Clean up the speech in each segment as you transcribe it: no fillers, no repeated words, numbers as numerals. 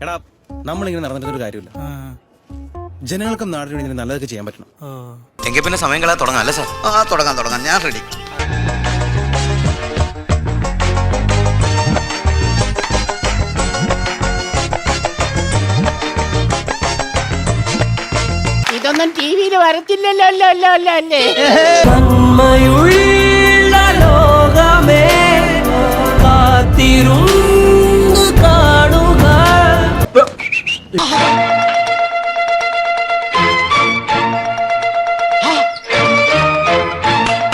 എടാ നമ്മളിങ്ങനെ നടന്നിട്ടൊരു കാര്യമില്ല. ജനങ്ങൾക്കും നാടിനും ഇങ്ങനെ നല്ലതൊക്കെ ചെയ്യാൻ പറ്റണം. എങ്കിൽ പിന്നെ സമയം കളയാൻ തുടങ്ങാം അല്ലേ സാർ? തുടങ്ങാം, ഞാൻ റെഡി. ഇതൊന്നും ടിവിയിൽ വരത്തില്ലല്ലോ അല്ലേ? ലോകമേ കാത്തിരുന്നു കാണുക.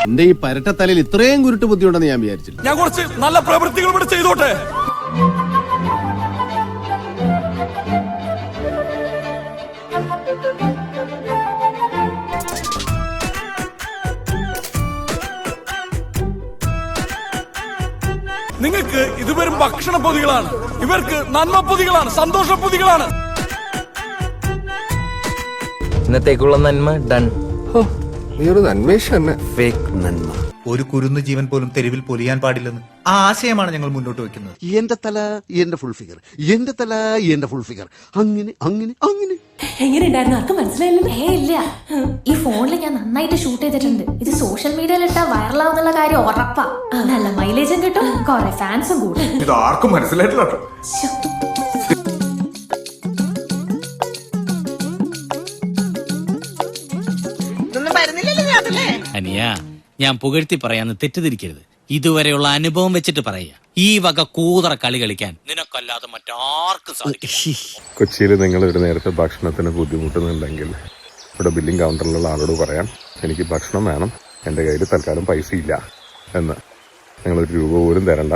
എന്റെ ഈ പരട്ടത്തലയിൽ ഇത്രയും കുരുട്ട് ബുദ്ധിയുണ്ടെന്ന് ഞാൻ വിചാരിച്ചില്ല. ഞാൻ കുറച്ച് നല്ല പ്രവൃത്തികൾ ഇവിടെ ചെയ്തോട്ടെ. നിങ്ങൾക്ക് ഇത് വെറും ഭക്ഷണ പൊതികളാണ്, ഇവർക്ക് നന്മ പൊതികളാണ്, സന്തോഷ പൊതികളാണ്. ഇന്നത്തേക്കുള്ള നന്മ ഡൺ. നീയൊരു നന്മേഷ തന്നെ. ഫേക്ക് നന്മ. ഒരു കുരുന്ന് ജീവൻ പോലും തെരുവിൽ പൊലിയാൻ പാടില്ലെന്ന് ആ ആശയമാണ് ഞങ്ങൾ മുന്നോട്ട് വെക്കുന്നത്. എന്റെ തല എന്റെ ഫുൾ ഫിഗർ, എന്റെ തല എന്റെ ഫുൾ ഫിഗർ, അങ്ങനെ അങ്ങനെ അങ്ങനെ. എങ്ങനെയുണ്ടായിരുന്നു? ആർക്കും മനസ്സിലായില്ല. ഇല്ല, ഈ ഫോണിൽ ഞാൻ നന്നായിട്ട് ഷൂട്ട് ചെയ്തിട്ടുണ്ട്. ഇത് സോഷ്യൽ മീഡിയയിൽ ഇട്ടാ വൈറലാവുന്നുള്ള കാര്യം ഉറപ്പാ. നല്ല മൈലേജും കിട്ടും, കുറെ ഫാൻസും കൂടും. ഇത് ആർക്കും മനസ്സിലായിട്ടില്ല. അനിയ, ഞാൻ പുകഴ്ത്തി പറയാന്ന് തെറ്റിദ്ധരിക്കരുത്. ഇതുവരെയുള്ള അനുഭവം വെച്ചിട്ട് പറയാ. ഈ വക കൂതറ കളി കളിക്കാൻ നിനക്കല്ലാതെ മറ്റാർക്കും സാധിക്കും. കൊച്ചിയിൽ നിങ്ങൾ ഒരു നേരത്തെ ഭക്ഷണത്തിന് ബുദ്ധിമുട്ടുന്നുണ്ടെങ്കിൽ ഇവിടെ ബില്ലിംഗ് കൗണ്ടറിലുള്ള ആളോട് പറയാം, എനിക്ക് ഭക്ഷണം വേണം, എൻ്റെ കയ്യിൽ തൽക്കാലം പൈസ ഇല്ല എന്ന്. നിങ്ങളൊരു രൂപ പോലും തരണ്ട,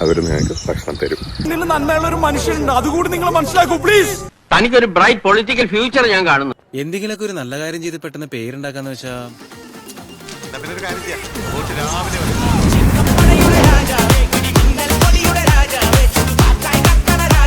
അവർ നിങ്ങൾക്ക് ഭക്ഷണം തരും. നിന്റെ നന്മയുള്ള ഒരു മനുഷ്യനുണ്ട്, അതുകൂടി നിങ്ങൾ മനസ്സിലാക്കൂ പ്ലീസ്. തനിക്കൊരു ബ്രൈറ്റ് പൊളിറ്റിക്കൽ ഫ്യൂച്ചർ ഞാൻ കാണുന്നു. എന്തെങ്കിലുമൊക്കെ ഒരു നല്ല കാര്യം ചെയ്ത് പെട്ടെന്ന് പേരുണ്ടാക്കാന്ന് വെച്ചാ പിന്നെ ഒരു കാര്യം ചെയ്യാം, രാവിലെ